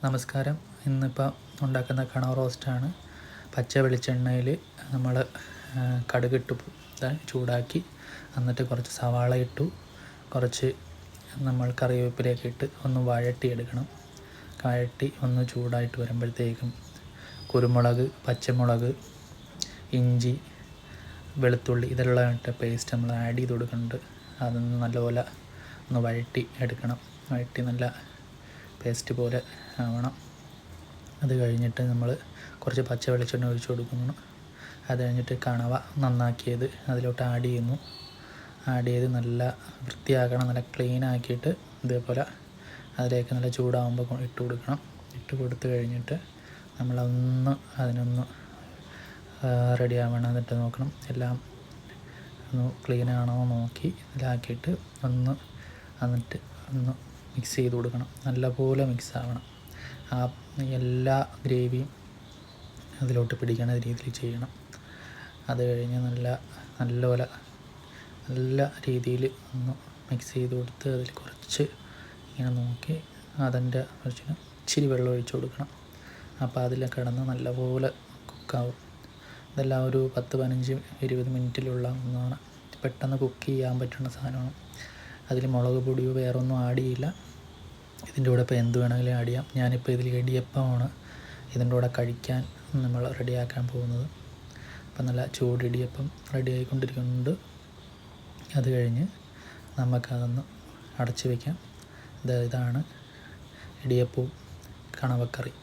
നമസ്കാരം. ഇന്നിപ്പോൾ ഉണ്ടാക്കുന്ന കണവ റോസ്റ്റാണ്. പച്ച വെളിച്ചെണ്ണയിൽ നമ്മൾ കടുകിട്ട് ചൂടാക്കി, എന്നിട്ട് കുറച്ച് സവാള ഇട്ടു, കുറച്ച് നമ്മൾ കറിവേപ്പിലയൊക്കെ ഇട്ട് ഒന്ന് വഴട്ടിയെടുക്കണം. വഴട്ടി ഒന്ന് ചൂടായിട്ട് വരുമ്പോഴത്തേക്കും കുരുമുളക്, പച്ചമുളക്, ഇഞ്ചി, വെളുത്തുള്ളി ഇതെല്ലാം ഇട്ട പേസ്റ്റ് നമ്മൾ ആഡ് ചെയ്ത് കൊടുക്കുന്നുണ്ട്. അതൊന്ന് നല്ലപോലെ ഒന്ന് വഴട്ടി എടുക്കണം. വഴട്ടി നല്ല പേസ്റ്റ് പോലെ ആവണം. അത് കഴിഞ്ഞിട്ട് നമ്മൾ കുറച്ച് പച്ച വെളിച്ചെണ്ണ ഒഴിച്ച് കൊടുക്കുന്നു. അത് കഴിഞ്ഞിട്ട് കണവ നന്നാക്കിയത് അതിലോട്ട് ആഡ് ചെയ്യുന്നു. ആഡ് ചെയ്ത് നല്ല വൃത്തിയാക്കണം. നല്ല ക്ലീൻ ആക്കിയിട്ട് ഇതേപോലെ അതിലേക്ക് നല്ല ചൂടാകുമ്പോൾ ഇട്ട് കൊടുക്കണം. ഇട്ട് കൊടുത്ത് കഴിഞ്ഞിട്ട് നമ്മളൊന്ന് അതിനൊന്ന് റെഡി ആവണം. എന്നിട്ട് നോക്കണം എല്ലാം ഒന്ന് ക്ലീൻ ആണോ നോക്കി ഇതിലാക്കിയിട്ട് എന്നിട്ട് ഒന്ന് മിക്സ് ചെയ്ത് കൊടുക്കണം. നല്ലപോലെ മിക്സ് ആവണം. ആ എല്ലാ ഗ്രേവിയും അതിലോട്ട് പിടിക്കണ രീതിയിൽ ചെയ്യണം. അത് കഴിഞ്ഞ് നല്ല രീതിയിൽ ഒന്ന് മിക്സ് ചെയ്ത് കൊടുത്ത് അതിൽ കുറച്ച് ഇങ്ങനെ നോക്കി അതിൻ്റെ കുറച്ച് ഇച്ചിരി വെള്ളം ഒഴിച്ച് കൊടുക്കണം. അപ്പോൾ അതിൽ കിടന്ന് നല്ലപോലെ കുക്കാവും. ഇതെല്ലാം ഒരു 10-15-20 മിനിറ്റിലുള്ള ഒന്നാണ്. പെട്ടെന്ന് കുക്ക് ചെയ്യാൻ പറ്റുന്ന സാധനമാണ്. അതിൽ മുളക് പൊടിയോ വേറൊന്നും ആഡ് ചെയ്യില്ല. ഇതിൻ്റെ കൂടെ ഇപ്പോൾ എന്ത് വേണമെങ്കിലും ആഡ് ചെയ്യാം. ഞാനിപ്പോൾ ഇതിൽ ഇടിയപ്പമാണ് ഇതിൻ്റെ കൂടെ കഴിക്കാൻ നമ്മൾ റെഡിയാക്കാൻ പോകുന്നത്. അപ്പം നല്ല ചൂട് ഇടിയപ്പം റെഡി ആയിക്കൊണ്ടിരിക്കുന്നുണ്ട്. അത് കഴിഞ്ഞ് നമുക്കതൊന്ന് അടച്ച് വയ്ക്കാം. ഇതാണ് ഇടിയപ്പവും കണവക്കറി.